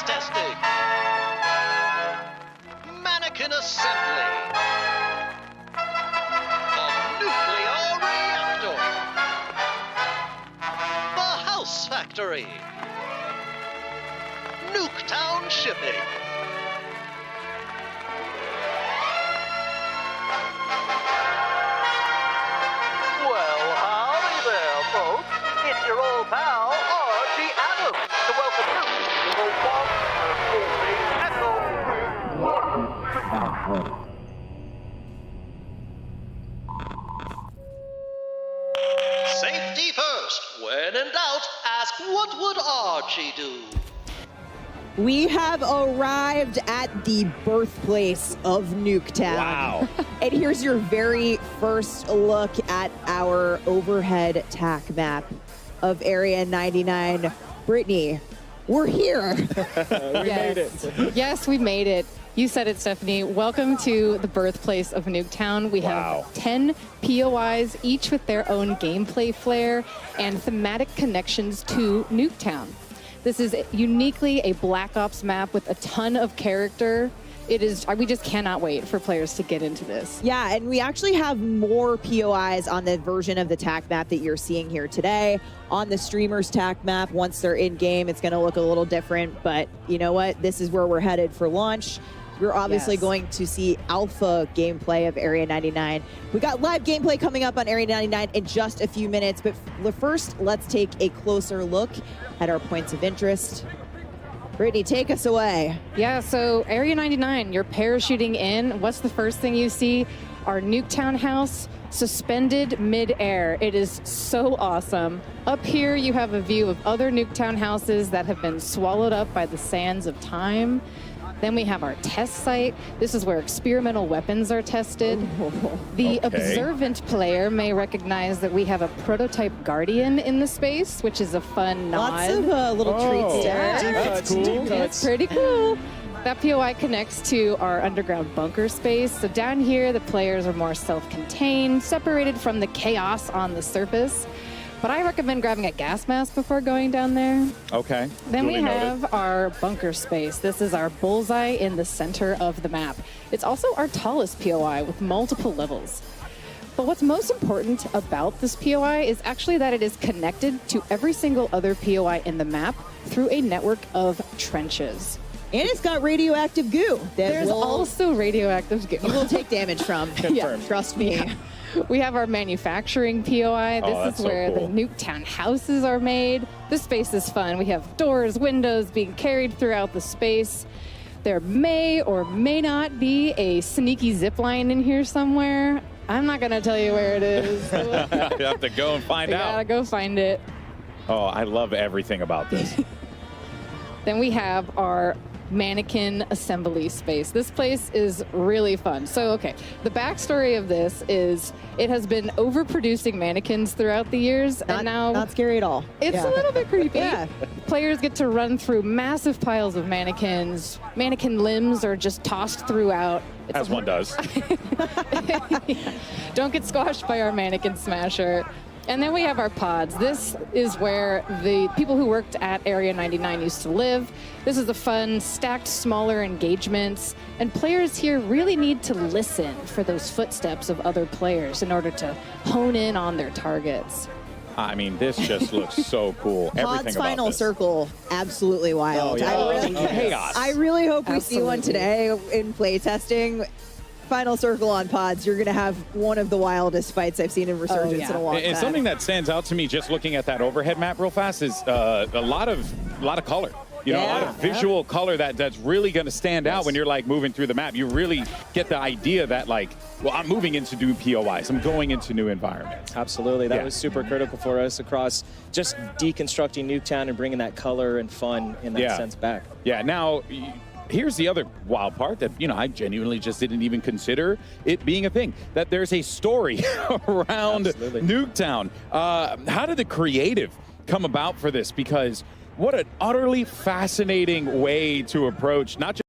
space testing, mannequin assembly, a nuclear reactor, the house factory, Nuketown shipping. Well, howdy there, folks. It's your old pal, Archie Adams, to welcome you to the Safety first. When in doubt, ask what would Archie do? We have arrived at the birthplace of Nuketown. Wow. And here's your very first look at our overhead TAC map of Area 99. Brittany, we're here. We made it. Yes, we made it. You said it, Stephanie. Welcome to the birthplace of Nuketown. We Wow. have 10 POIs, each with their own gameplay flair and thematic connections to Nuketown. This is uniquely a Black Ops map with a ton of character. It is, we just cannot wait for players to get into this. Yeah, and we actually have more POIs on the version of the TAC map that you're seeing here today. On the streamers TAC map, once they're in game, it's going to look a little different, but you know what? This is where we're headed for launch. We're obviously going to see alpha gameplay of Area 99. We got live gameplay coming up on Area 99 in just a few minutes, but first, let's take a closer look at our points of interest. Brittany, take us away. Yeah, so Area 99, you're parachuting in. What's the first thing you see? Our Nuketown house suspended mid-air. It is so awesome. Up here, you have a view of other Nuketown houses that have been swallowed up by the sands of time. Then we have our test site. This is where experimental weapons are tested. The observant player may recognize that we have a prototype Guardian in the space, which is a fun nod. Lots of little treats there. That's cool. It's pretty cool. That POI connects to our underground bunker space. So down here, the players are more self-contained, separated from the chaos on the surface. But I recommend grabbing a gas mask before going down there. Okay. Then we Duly noted. have our bunker space. This is our bullseye in the center of the map. It's also our tallest POI with multiple levels. But what's most important about this POI is actually that it is connected to every single other POI in the map through a network of trenches. And it's got radioactive goo that There's also radioactive goo. you will take damage from. Confirmed. Trust me. Yeah. We have our manufacturing POI. This that's is so where cool. the Nuketown houses are made. This space is fun. We have doors, windows being carried throughout the space. There may or may not be a sneaky zip line in here somewhere. I'm not going to tell you where it is. You have to go and find You gotta out. go find it. Oh, I love everything about this. Then we have our mannequin assembly space. This place is really fun. So, okay, the backstory of this is it has been overproducing mannequins throughout the years, and now Not scary at all. it's a little bit creepy. Yeah. Players get to run through massive piles of mannequins. Mannequin limbs are just tossed throughout. It's As one does. Don't get squashed by our mannequin smasher. And then we have our pods. This is where the people who worked at Area 99 used to live. This is the fun, stacked, smaller engagements. And players here really need to listen for those footsteps of other players in order to hone in on their targets. I mean, this just looks so cool. Pod's Everything about final this. circle, absolutely wild. Chaos. I really hope we see one Absolutely. today in playtesting. Final circle on pods, you're going to have one of the wildest fights I've seen in Resurgence yeah. in a long time. And something that stands out to me just looking at that overhead map real fast is a lot of color. You know, a lot of visual color that's really going to stand out when you're like moving through the map. You really get the idea that like, well, I'm moving into new POIs. I'm going into new environments. Absolutely. That Yeah. was super critical for us across just deconstructing Nuketown and bringing that color and fun in that sense back. Yeah. Now, here's the other wild part that, you know, I genuinely just didn't even consider it being a thing, that there's a story around Absolutely. Nuketown. How did the creative come about for this? Because what an utterly fascinating way to approach not just